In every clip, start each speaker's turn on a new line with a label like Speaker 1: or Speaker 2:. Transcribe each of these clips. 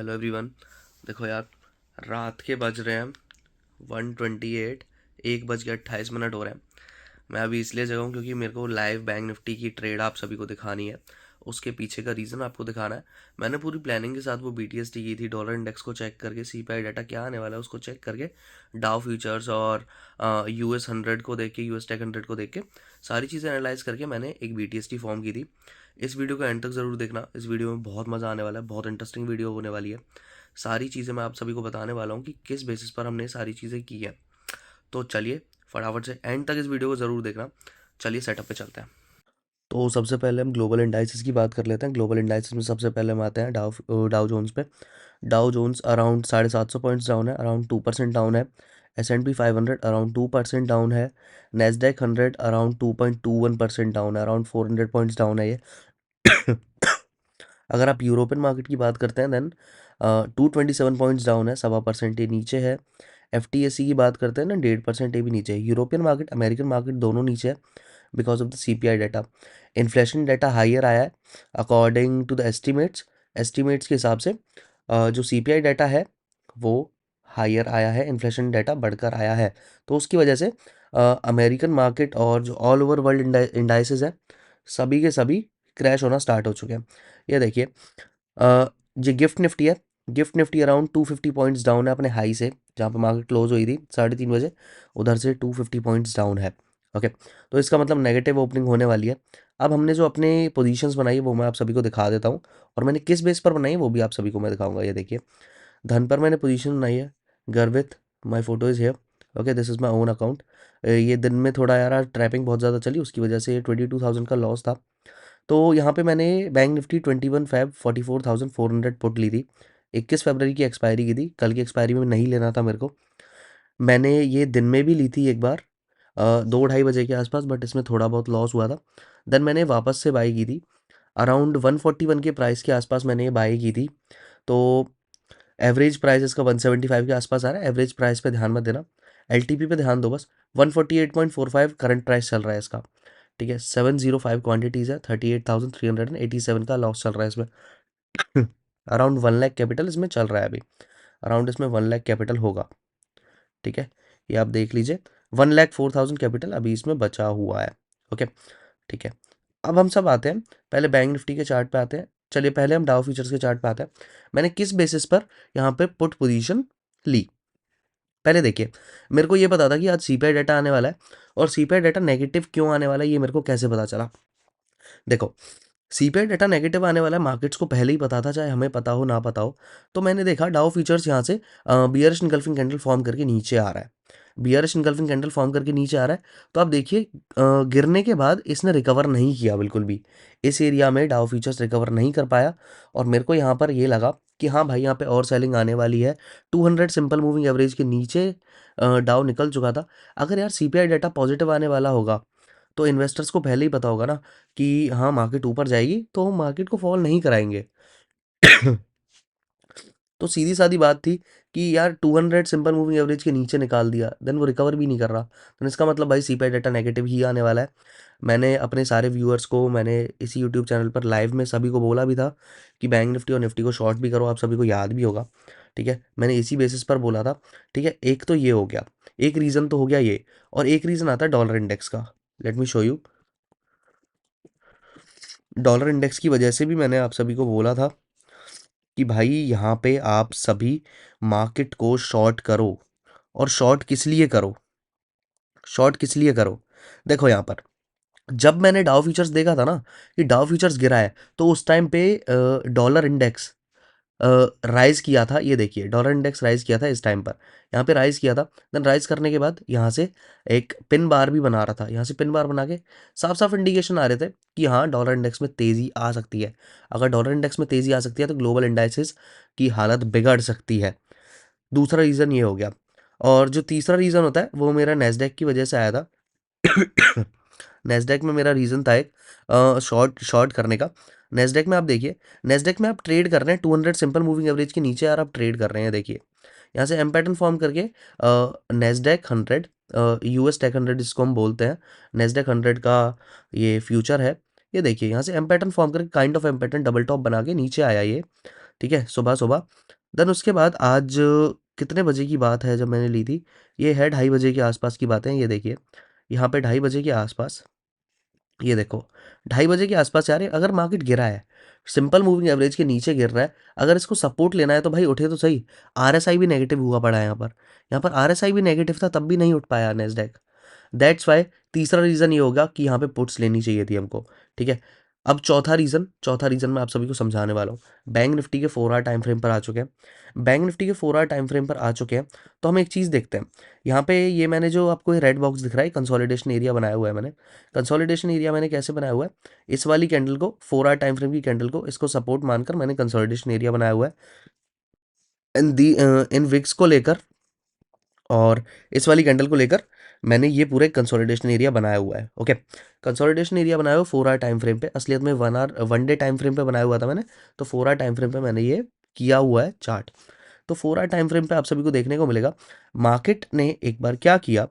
Speaker 1: Hello everyone. देखो यार, रात के बज रहे हैं 1:28। 1:28 हो रहे हैं। मैं अभी इसलिए जगा हूँ क्योंकि मेरे को लाइव बैंक निफ्टी की ट्रेड आप सभी को दिखानी है। उसके पीछे का रीज़न आपको दिखाना है। मैंने पूरी प्लानिंग के साथ वो BTST की थी, डॉलर इंडेक्स को चेक करके, CPI डाटा क्या आने वाला है उसको चेक करके, डाउ फ्यूचर्स और US 100 को देख के, US Tech 100 को देख के, सारी चीज़ें एनालाइज करके मैंने एक BTST फॉर्म की थी। इस वीडियो को एंड तक ज़रूर देखना। इस वीडियो में बहुत मज़ा आने वाला है, बहुत इंटरेस्टिंग वीडियो होने वाली है। सारी चीज़ें मैं आप सभी को बताने वाला हूँ कि किस बेसिस पर हमने सारी चीज़ें की है। तो चलिए फटाफट से एंड तक इस वीडियो को ज़रूर देखना। चलिए सेटअप पे चलते हैं। तो सबसे पहले हम ग्लोबल इंडाइसेस की बात कर लेते हैं। ग्लोबल इंडाइसेस में सबसे पहले हम आते हैं डाउ जोन्स पे। Dow Jones around 750 points down है, अराउंड 2% डाउन है। S&P 500 अराउंड 2% डाउन है। Nasdaq 100 अराउंड 2.21% डाउन है, अराउंड 400 पॉइंट्स डाउन है ये। अगर आप यूरोपियन मार्केट की बात करते हैं देन 227 पॉइंट्स डाउन है, 1.25% ये नीचे है। FTSE की बात करते हैं ना, 1.5% ये भी नीचे है। यूरोपियन मार्केट, अमेरिकन मार्केट दोनों नीचे है because of the CPI data. Inflation data higher आया है अकॉर्डिंग टू द एस्टिमेट्स के हिसाब से। जो CPI डाटा है वो हाइयर आया है, इन्फ्लेशन डाटा बढ़कर आया है। तो उसकी वजह से अमेरिकन मार्केट और जो ऑल ओवर वर्ल्ड इंडाइसेस है, सभी के सभी क्रैश होना स्टार्ट हो चुके हैं। ये देखिए, ये गिफ्ट निफ्टी है। Gift Nifty around 250 points down है अपने हाई से, जहाँ पे मार्केट क्लोज हुई थी 3:30 बजे, उधर से 250 पॉइंट्स डाउन है। ओके, तो इसका मतलब नेगेटिव ओपनिंग होने वाली है। अब हमने जो अपने पोजीशंस बनाई है वो मैं आप सभी को दिखा देता हूँ, और मैंने किस बेस पर बनाई है वो भी आप सभी को मैं दिखाऊंगा। ये देखिए, धन पर मैंने पोजीशन बनाई है, गर्वित, my photo is here. Okay, this is my own account. ये दिन में थोड़ा यार ट्रैपिंग बहुत ज़्यादा चली, उसकी वजह से 22,000 का लॉस था। तो यहाँ पे मैंने बैंक निफ्टी 21 Feb 44,400 पुट ली थी। 21 फरवरी की एक्सपायरी की थी, कल की एक्सपायरी में नहीं लेना था मेरे को। मैंने ये दिन में भी ली थी एक बार 2-2:30 बजे के आसपास, बट इसमें थोड़ा बहुत लॉस हुआ था। देन मैंने वापस से बाई की थी अराउंड 141 के प्राइस के आसपास मैंने ये बाई की थी। तो एवरेज प्राइस इसका 175 के आसपास आ रहा है। एवरेज प्राइस पे ध्यान मत देना, LTP पे ध्यान दो बस। 148.45 करंट प्राइस चल रहा है इसका। ठीक है, 705 क्वांटिटीज़ है, 38,387 का लॉस चल रहा है इसमें। अराउंड 1 लाख कैपिटल इसमें चल रहा है अभी। अराउंड इसमें 1 लाख कैपिटल होगा। ठीक है, ये आप देख लीजिए, 1,04,000 कैपिटल अभी इसमें बचा हुआ है। ओके, ठीक है। अब हम सब आते हैं, पहले बैंक निफ्टी के चार्ट पे आते हैं। चलिए पहले हम डाउ फ्यूचर्स के चार्ट पे आते हैं। मैंने किस बेसिस पर यहाँ पे पुट पोजीशन ली, पहले देखिए। मेरे को ये पता था कि आज CPI डाटा आने वाला है, और CPI डाटा नेगेटिव क्यों आने वाला है ये मेरे को कैसे पता चला। देखो, CPI डाटा नेगेटिव आने वाला है, मार्केट्स को पहले ही पता था, चाहे हमें पता हो ना पता हो। तो मैंने देखा डाउ फ्यूचर्स यहाँ से बियरिश इनगल्फिंग कैंडल फॉर्म करके नीचे आ रहा है। बियरिश इनगल्फिंग कैंडल फॉर्म करके नीचे आ रहा है। तो आप देखिए, गिरने के बाद इसने रिकवर नहीं किया बिल्कुल भी। इस एरिया में डाउ फ्यूचर्स रिकवर नहीं कर पाया, और मेरे को यहाँ पर ये लगा कि हाँ भाई, यहाँ पे और सेलिंग आने वाली है। 200 सिंपल मूविंग एवरेज के नीचे डाउ निकल चुका था। अगर यार CPI डाटा पॉजिटिव आने वाला होगा तो इन्वेस्टर्स को पहले ही पता होगा ना कि हाँ मार्केट ऊपर जाएगी, तो हम मार्केट को फॉल नहीं कराएंगे। तो सीधी सादी बात थी कि यार 200 सिंपल मूविंग एवरेज के नीचे निकाल दिया, देन वो रिकवर भी नहीं कर रहा, तो इसका मतलब भाई CPI डाटा नेगेटिव ही आने वाला है। मैंने अपने सारे व्यूअर्स को, मैंने इसी यूट्यूब चैनल पर लाइव में सभी को बोला भी था कि बैंक निफ्टी और निफ्टी को शॉर्ट भी करो, आप सभी को याद भी होगा। ठीक है, मैंने इसी बेसिस पर बोला था। ठीक है, एक तो ये हो गया, एक रीज़न तो हो गया ये, और एक रीज़न आता है डॉलर इंडेक्स का। Let me show you. Dollar index की वजह से भी मैंने आप सभी को बोला था कि भाई यहाँ पे आप सभी मार्केट को शॉर्ट करो। और शॉर्ट किस लिए करो, शॉर्ट किस लिए करो, देखो यहाँ पर जब मैंने डाउ फ्यूचर्स देखा था ना कि डाउ फ्यूचर्स गिरा है, तो उस टाइम पे डॉलर इंडेक्स राइज़ किया था। ये देखिए, डॉलर इंडेक्स राइज़ किया था इस टाइम पर, यहाँ पे राइज़ किया था। देन राइज़ करने के बाद यहाँ से एक पिन बार भी बना रहा था, यहाँ से पिन बार बना के साफ साफ इंडिकेशन आ रहे थे कि हाँ डॉलर इंडेक्स में तेज़ी आ सकती है। अगर डॉलर इंडेक्स में तेज़ी आ सकती है तो ग्लोबल इंडाइसेस की हालत बिगड़ सकती है। दूसरा रीज़न ये हो गया, और जो तीसरा रीज़न होता है वो मेरा नेस्डैक की वजह से आया था। नेस्डैक में मेरा रीज़न था एक शॉर्ट शॉर्ट करने का। नेस्डैक में आप देखिए, नेस्डैक में आप ट्रेड कर रहे हैं 200 सिंपल मूविंग एवरेज के नीचे, यार आप ट्रेड कर रहे हैं। देखिए यहाँ से एम पैटर्न फॉर्म करके नेस्डैक 100, US Tech 100 जिसको हम बोलते हैं, नेस्डैक 100 का ये फ्यूचर है। ये देखिए यहाँ से एम पैटर्न फॉर्म करके kind of M pattern double top बना के नीचे आया ये, ठीक है, सुबह सुबह। देन उसके बाद आज कितने बजे की बात है जब मैंने ली थी, ये है 2:30 बजे के आसपास की बात है। ये देखिए यहाँ पे 2:30 बजे के आसपास, ये देखो 2:30 बजे के आसपास यार, अगर मार्केट गिरा है, सिंपल मूविंग एवरेज के नीचे गिर रहा है, अगर इसको सपोर्ट लेना है तो भाई उठे तो सही। आरएसआई भी नेगेटिव हुआ पड़ा है यहाँ पर आरएसआई भी नेगेटिव था, तब भी नहीं उठ पाया नेस्डैक। दैट्स वाई तीसरा रीज़न ये होगा कि यहाँ पे पुट्स लेनी चाहिए थी हमको, ठीक है। अब चौथा रीज़न मैं आप सभी को समझाने वाला हूँ। बैंक निफ्टी के 4 आवर टाइम फ्रेम पर आ चुके हैं, बैंक निफ्टी के 4 आवर टाइम फ्रेम पर आ चुके हैं। तो हम एक चीज़ देखते हैं, यहाँ पे ये मैंने जो आपको ये रेड बॉक्स दिख रहा है, कंसोलिडेशन एरिया बनाया हुआ है मैंने। कंसोलिडेशन एरिया मैंने कैसे बनाया हुआ है, इस वाली कैंडल को, 4 आवर टाइम फ्रेम की कैंडल को, इसको सपोर्ट मानकर मैंने कंसोलिडेशन एरिया बनाया हुआ है। इन दी इन विक्स को लेकर और इस वाली कैंडल को लेकर मैंने ये पूरा एक कंसोलिडेशन एरिया बनाया हुआ है। ओके, कंसोलिडेशन एरिया बनाया हुआ 4 आवर टाइम फ्रेम पे, असलियत में 1 डे टाइम फ्रेम पे बनाया हुआ था मैंने। तो 4 आवर टाइम फ्रेम पे मैंने ये किया हुआ है चार्ट। तो 4 आवर टाइम फ्रेम पे आप सभी को देखने को मिलेगा, मार्केट ने एक बार क्या किया,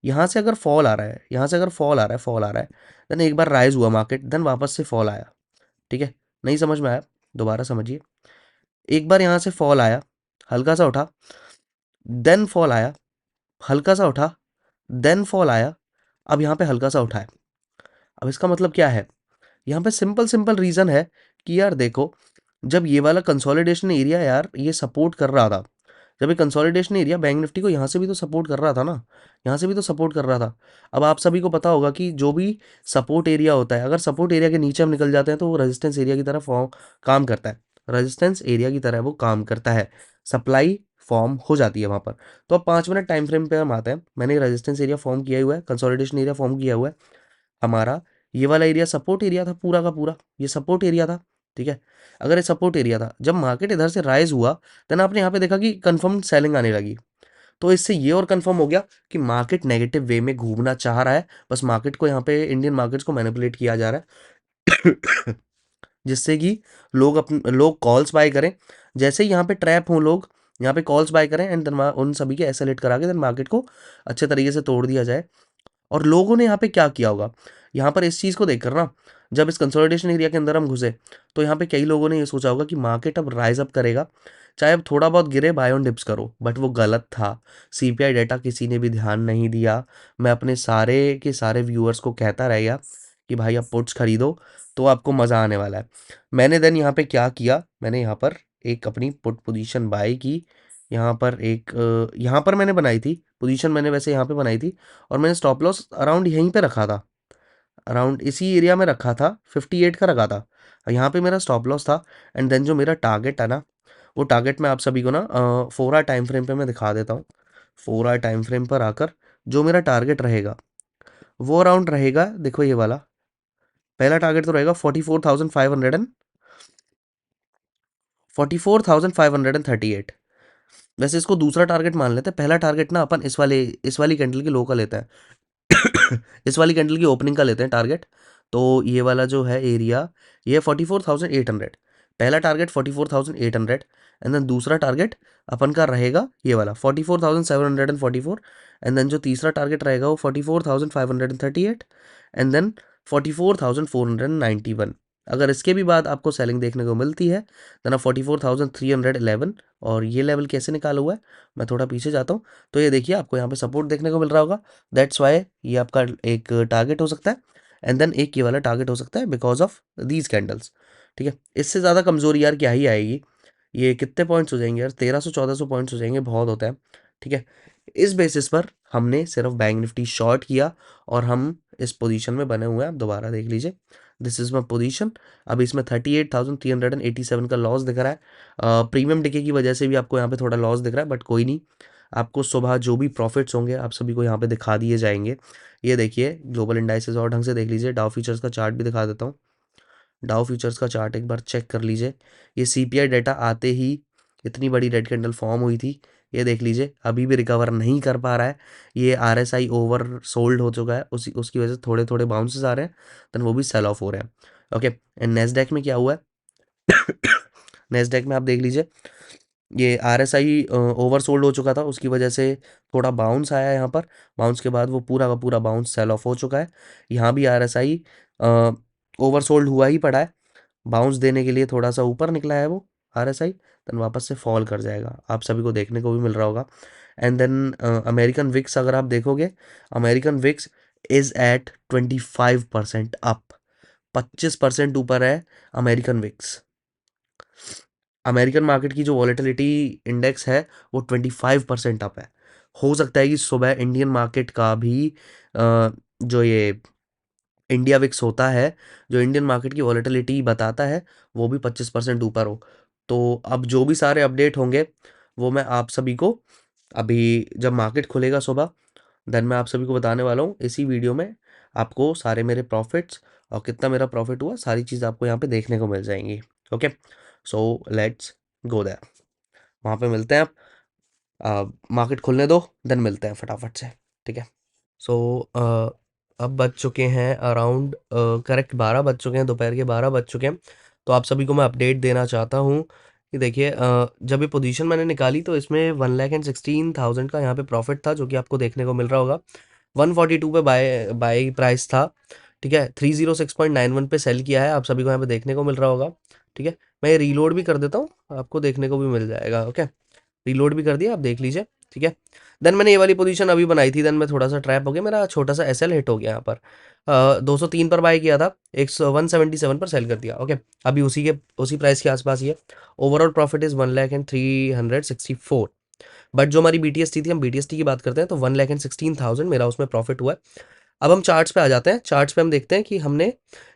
Speaker 1: यहाँ से अगर फॉल आ रहा है, यहाँ से अगर फॉल आ रहा है, देन एक बार राइज हुआ मार्केट, देन वापस से फॉल आया, ठीक है। नहीं समझ में आया, दोबारा समझिए। एक बार यहाँ से फॉल आया, हल्का सा उठा, देन फॉल आया, हल्का सा उठा, देन फॉल आया, अब यहाँ पे हल्का सा उठा है। अब इसका मतलब क्या है, यहाँ पे सिंपल सिंपल रीज़न है कि यार देखो, जब ये वाला कंसोलिडेशन एरिया यार ये सपोर्ट कर रहा था, जब ये कंसोलिडेशन एरिया बैंक निफ्टी को यहाँ से भी तो सपोर्ट कर रहा था ना, यहाँ से भी तो सपोर्ट कर रहा था। अब आप सभी को पता होगा कि जो भी सपोर्ट एरिया होता है, अगर सपोर्ट एरिया के नीचे हम निकल जाते हैं तो वो रेजिस्टेंस एरिया की तरह फॉर्म काम करता है, रेजिस्टेंस एरिया की तरह वो काम करता है, सप्लाई फॉर्म हो जाती है वहाँ पर। तो अब 5 मिनट टाइम फ्रेम पे हम आते हैं, मैंने रेजिस्टेंस एरिया फॉर्म किया हुआ है, कंसोलिडेशन एरिया फॉर्म किया हुआ है हमारा। ये वाला एरिया सपोर्ट एरिया था पूरा का पूरा, ये सपोर्ट एरिया था, ठीक है। अगर ये सपोर्ट एरिया था, जब मार्केट इधर से राइज हुआ, देन आपने यहाँ पे देखा कि कंफर्म सेलिंग आने लगी। तो इससे ये और कंफर्म हो गया कि मार्केट नेगेटिव वे में घूमना चाह रहा है, बस मार्केट को यहाँ पे इंडियन मार्केट्स को मैनिपुलेट किया जा रहा है जिससे कि लोग कॉल्स बाय करें, जैसे ही यहाँ पे ट्रैप हों लोग, यहाँ पे कॉल्स बाय करें एंड देन उन सभी के एसेलेट करा के देन मार्केट को अच्छे तरीके से तोड़ दिया जाए। और लोगों ने यहाँ पे क्या किया होगा, यहाँ पर इस चीज़ को देखकर ना, जब इस कंसोलिडेशन एरिया के अंदर हम घुसे, तो यहाँ पे कई लोगों ने ये सोचा होगा कि मार्केट अब राइज अप करेगा, चाहे अब थोड़ा बहुत गिरे, बाय ऑन डिप्स करो, बट वो गलत था। सीपीआई डेटा किसी ने भी ध्यान नहीं दिया। मैं अपने सारे के सारे व्यूअर्स को कहता रह गया कि भाई आप पुट्स खरीदो तो आपको मज़ा आने वाला है। मैंने देन यहाँ पे क्या किया, मैंने यहाँ पर एक अपनी पुट पोजीशन बाय की, यहाँ पर मैंने बनाई थी पोजीशन, मैंने वैसे यहाँ पे बनाई थी, और मैंने स्टॉप लॉस अराउंड यहीं पे रखा था, अराउंड इसी एरिया में रखा था, 58 का रखा था। यहाँ पे मेरा स्टॉप लॉस था। एंड देन जो मेरा टारगेट है ना, वो टारगेट मैं आप सभी को ना 4 आवर टाइम फ्रेम पे मैं दिखा देता हूँ। 4 आवर टाइम फ्रेम पर आकर जो मेरा टारगेट रहेगा वो अराउंड रहेगा, देखो ये वाला पहला टारगेट तो रहेगा 44,538। वैसे इसको दूसरा टारगेट मान लेते हैं, पहला टारगेट ना अपन इस वाली कैंडल की लो का लेते हैं इस वाली कैंडल की ओपनिंग का लेते हैं टारगेट। तो ये वाला जो है एरिया, ये 44,800, पहला टारगेट 44,800, एंड देन दूसरा टारगेट अपन का रहेगा ये वाला 44,744, एंड देन जो तीसरा टारगेट रहेगा वो 44,538, एंड देन 44,491। अगर इसके भी बाद आपको सेलिंग देखने को मिलती है, देन 44,311। और ये लेवल कैसे निकाला हुआ है, मैं थोड़ा पीछे जाता हूँ, तो ये देखिए आपको यहाँ पे सपोर्ट देखने को मिल रहा होगा। दैट्स वाई ये आपका एक टारगेट हो सकता है, एंड देन एक ये वाला टारगेट हो सकता है बिकॉज ऑफ दीज कैंडल्स, ठीक है। इससे ज़्यादा कमजोरी यार क्या ही आएगी, ये कितने पॉइंट्स हो जाएंगे यार, 1300-1400 पॉइंट्स हो जाएंगे, बहुत होता है, ठीक है। इस बेसिस पर हमने सिर्फ बैंक निफ्टी शॉर्ट किया और हम इस पोजीशन में बने हुए हैं। आप दोबारा देख लीजिए, दिस इज माई पोजीशन। अब इसमें 38,387 का लॉस दिख रहा है, प्रीमियम डिके की वजह से भी आपको यहाँ पे थोड़ा लॉस दिख रहा है, बट कोई नहीं, आपको सुबह जो भी प्रॉफिट्स होंगे आप सभी को यहाँ पे दिखा दिए जाएंगे। ये देखिए ग्लोबल इंडाइसेस और ढंग से देख लीजिए, डाउ फ्यूचर्स का चार्ट भी दिखा देता हूँ। डाउ फ्यूचर्स का चार्ट एक बार चेक कर लीजिए, ये सीपीआई डेटा आते ही इतनी बड़ी रेड कैंडल फॉर्म हुई थी, ये देख लीजिए अभी भी रिकवर नहीं कर पा रहा है। ये आरएसआई ओवर सोल्ड हो चुका है, उसकी वजह से थोड़े थोड़े बाउंसेस आ रहे हैं, देन वो भी सेल ऑफ हो रहे हैं। ओके, एंड नेस्डैक में क्या हुआ है नेस्डैक में आप देख लीजिए, ये आरएसआई ओवर सोल्ड हो चुका था, उसकी वजह से थोड़ा बाउंस आया यहाँ पर, बाउंस के बाद वो पूरा का पूरा बाउंस सेल ऑफ हो चुका है। यहाँ भी आरएसआई ओवरसोल्ड हुआ ही पड़ा है, बाउंस देने के लिए थोड़ा सा ऊपर निकला है वो आरएसआई, देन वापस से फॉल कर जाएगा, आप सभी को देखने को भी मिल रहा होगा। एंड देन अमेरिकन विक्स अगर आप देखोगे, American VIX is at 25% up, 25% ऊपर है अमेरिकन विक्स। अमेरिकन मार्केट की जो वॉलेटिलिटी इंडेक्स है वो 25% अप है। हो सकता है कि सुबह इंडियन मार्केट का भी जो ये इंडिया विक्स होता है, जो इंडियन मार्केट की वॉलेटिलिटी बताता है, वो भी 25% ऊपर हो। तो अब जो भी सारे अपडेट होंगे वो मैं आप सभी को अभी जब मार्केट खुलेगा सुबह, देन मैं आप सभी को बताने वाला हूँ इसी वीडियो में। आपको सारे मेरे प्रॉफिट्स और कितना मेरा प्रॉफिट हुआ, सारी चीज़ आपको यहाँ पे देखने को मिल जाएंगी। Okay, so let's go there, वहाँ पे मिलते हैं। आप मार्केट खुलने दो, देन मिलते हैं फटाफट से, ठीक है। सो अब बज चुके हैं अराउंड करेक्ट 12 बज चुके हैं, दोपहर के 12 बज चुके हैं। तो आप सभी को मैं अपडेट देना चाहता हूँ कि देखिए, जब ये पोजीशन मैंने निकाली तो इसमें 1,16,000 का यहाँ पे प्रॉफिट था, जो कि आपको देखने को मिल रहा होगा। 142 पे बाय बाय प्राइस था, ठीक है। 306.91 पे सेल किया है, आप सभी को यहाँ पे देखने को मिल रहा होगा, ठीक है। मैं ये रीलोड भी कर देता हूँ, आपको देखने को भी मिल जाएगा। ओके, रीलोड भी कर दिया, आप देख लीजिए, ठीक है। देन मैंने ये वाली पोजीशन अभी बनाई थी, देन मैं थोड़ा सा ट्रैप हो गया, मेरा छोटा सा एसएल हिट हो गया यहाँ पर। 203 पर बाय किया था, 177 पर सेल कर दिया। ओके, अभी उसी प्राइस के आसपास ही है। Overall profit is 1,03,64। बट जो हमारी बीटीएसटी थी, हम बीटीएसटी की बात करते हैं, तो 1,16,000 मेरा उसमें प्रॉफिट हुआ है। अब हम चार्ट्स पे आ जाते हैं, चार्ट्स पे हम देखते हैं कि हमने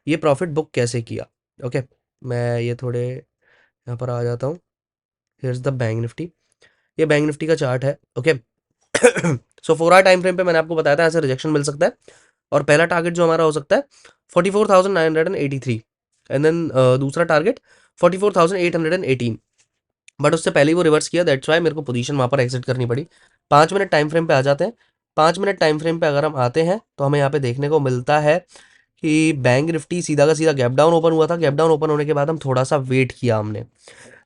Speaker 1: ये प्रॉफिट बुक कैसे किया। ओके, मैं ये थोड़े यहाँ पर आ जाता हूँ। हियर्स द बैंक निफ्टी, ये बैंक निफ्टी का चार्ट है। Okay, so 4 hour time frame पे मैंने आपको बताया था ऐसे रिजेक्शन मिल सकता है, और पहला टारगेट जो हमारा हो सकता है 44,983, एंड देन दूसरा टारगेट 44,818। बट उससे पहले ही वो रिवर्स किया, दैट्स वाई मेरे को पोजीशन वहाँ पर एग्जिट करनी पड़ी। 5 मिनट टाइम फ्रेम पे आ जाते हैं। 5 मिनट टाइम फ्रेम पे अगर हम आते हैं तो हमें यहाँ पे देखने को मिलता है कि बैंक निफ्टी सीधा का सीधा गैप डाउन ओपन हुआ था। गैप डाउन ओपन होने के बाद हम थोड़ा सा वेट किया हमने,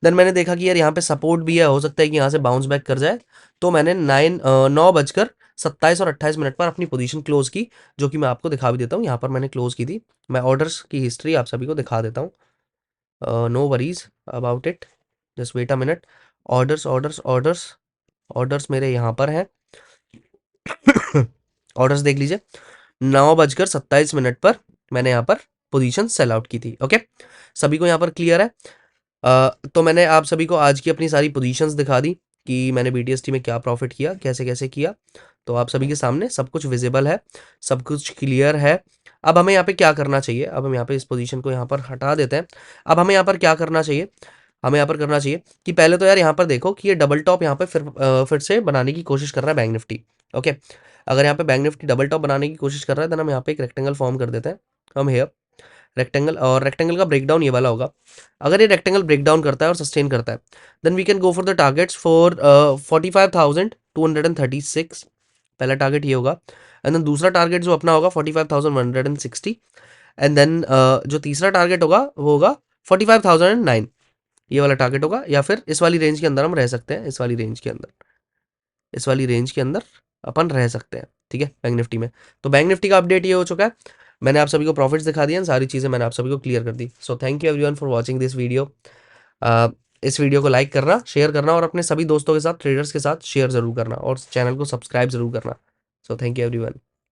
Speaker 1: देन मैंने देखा कि यार यहाँ पे सपोर्ट भी है, हो सकता है कि यहाँ से बाउंस बैक कर जाए। तो मैंने 9:27 और 28 मिनट पर अपनी पोजीशन क्लोज की, जो कि मैं आपको दिखा भी देता हूँ। यहाँ पर मैंने क्लोज की थी। मैं ऑर्डर्स की हिस्ट्री आप सभी को दिखा देता हूँ, no worries about it, just wait a minute. Orders orders orders orders मेरे यहाँ पर हैं। ऑर्डर्स देख लीजिए, 9:27 पर मैंने यहाँ पर पोजीशन सेल आउट की थी। ओके, सभी को यहाँ पर क्लियर है। तो मैंने आप सभी को आज की अपनी सारी पोजीशंस दिखा दी कि मैंने बीटीएसटी में क्या प्रॉफिट किया, कैसे कैसे किया। तो आप सभी के सामने सब कुछ विजिबल है, सब कुछ क्लियर है। अब हमें यहाँ पे क्या करना चाहिए, अब हम यहाँ पे इस पोजीशन को यहाँ पर हटा देते हैं। अब हमें यहाँ पर क्या करना चाहिए, हमें यहाँ पर करना चाहिए कि पहले तो यार यहाँ पर देखो कि ये डबल टॉप यहाँ पे फिर से बनाने की कोशिश कर रहा है बैंक निफ्टी। ओके, अगर यहाँ पे बैंक निफ्टी डबल टॉप बनाने की कोशिश कर रहा है, तो हम यहाँ पे एक रेक्टेंगल फॉर्म कर देते हैं। हम हेयर रेक्टेंगल, और रेक्टेंगल का ब्रेकडाउन ये वाला होगा। अगर ये रेक्टेंगल ब्रेकडाउन करता है और सस्टेन करता है, then we can go for the targets for 45,236। पहला टारगेट ये होगा, एंड देन दूसरा टारगेट जो अपना होगा 45,160, एंड देन जो तीसरा टारगेट होगा वो होगा 45,009। ये वाला टारगेट होगा, या फिर इस वाली रेंज के अंदर हम रह सकते हैं, इस वाली रेंज के अंदर, इस वाली रेंज के अंदर अपन रह सकते हैं, ठीक है, बैंक निफ्टी में। तो बैंक निफ्टी का अपडेट ये हो चुका है। मैंने आप सभी को प्रॉफिट्स दिखा दिए, सारी चीज़ें मैंने आप सभी को क्लियर कर दी। So thank you everyone for watching this video. इस वीडियो को लाइक करना, शेयर करना, और अपने सभी दोस्तों के साथ, ट्रेडर्स के साथ शेयर ज़रूर करना, और चैनल को सब्सक्राइब ज़रूर करना। सो थैंक यू एवरीवन।